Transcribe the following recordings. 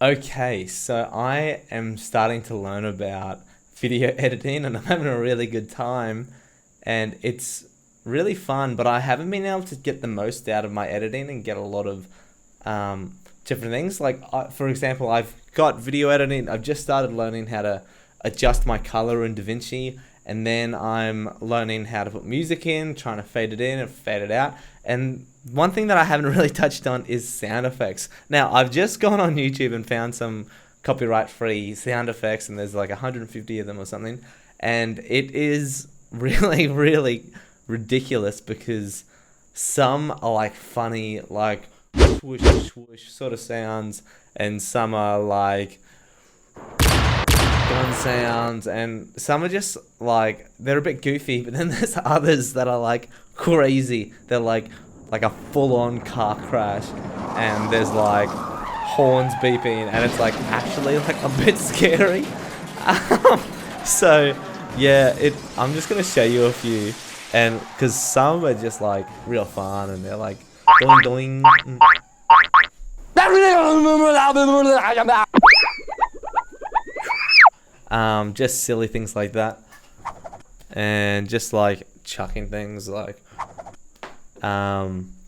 Okay, so I am starting to learn about video editing and I'm having a really good time and it's really fun, but I haven't been able to get the most out of my editing and get a lot of different things. For example, I've got video editing. I've just started learning how to adjust my color in DaVinci, and then I'm learning how to put music in, trying to fade it in and fade it out. And one thing that I haven't really touched on is sound effects. Now, I've just gone on YouTube and found some copyright-free sound effects, and there's like 150 of them or something. And it is really, really ridiculous because some are like funny, like swoosh, swoosh sort of sounds, and some are like gun sounds, and some are just like, they're a bit goofy, but then there's others that are like crazy. They're like a full-on car crash, and there's like horns beeping, and it's like actually like a bit scary. So yeah, I'm just gonna show you a few, and because some are just like real fun, and they're like doing doing. Just silly things like that, and just like chucking things like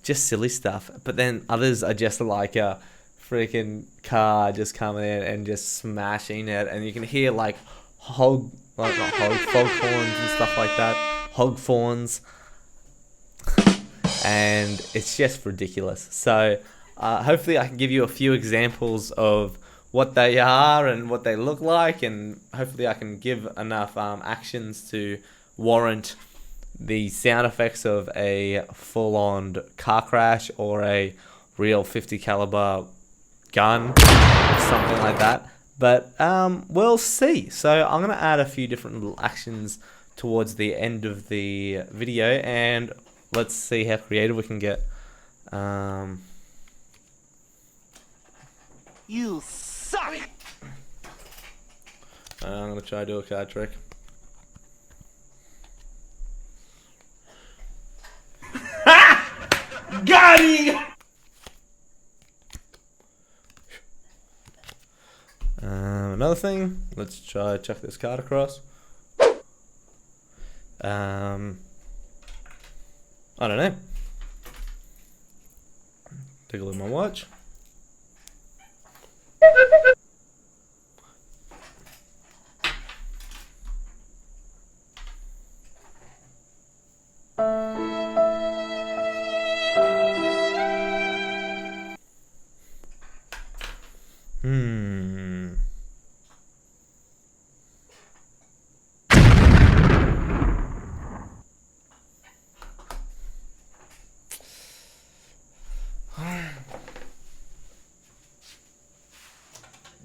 just silly stuff. But then others are just like a freaking car just coming in and just smashing it, and you can hear like not fog horns and stuff like that, hog fawns, and it's just ridiculous. So hopefully I can give you a few examples of what they are and what they look like, and hopefully I can give enough actions to warrant the sound effects of a full-on car crash or a real 50 caliber gun or something like that. But we'll see. So I'm going to add a few different little actions towards the end of the video, and let's see how creative we can get. You suck! I'm going to try to do a card trick. Got him! Another thing, let's try chuck this card across. I don't know. Take a look at my watch.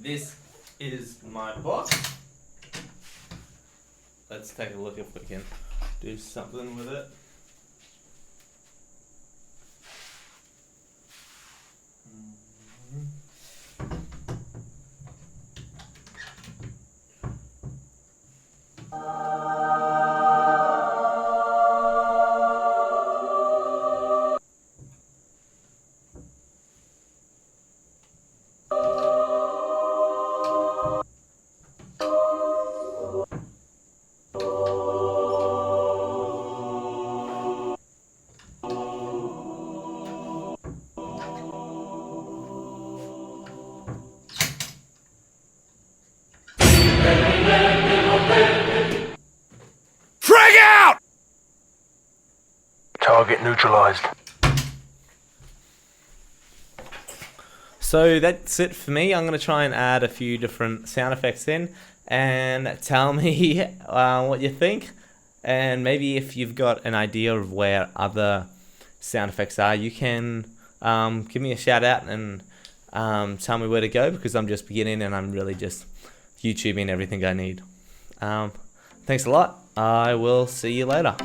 This is my box. Let's take a look if we can do something with it. Frag out! Target neutralized. So that's it for me. I'm going to try and add a few different sound effects in, and tell me what you think, and maybe if you've got an idea of where other sound effects are, you can give me a shout out and tell me where to go, because I'm just beginning and I'm really just YouTubing everything I need. Thanks a lot. I will see you later.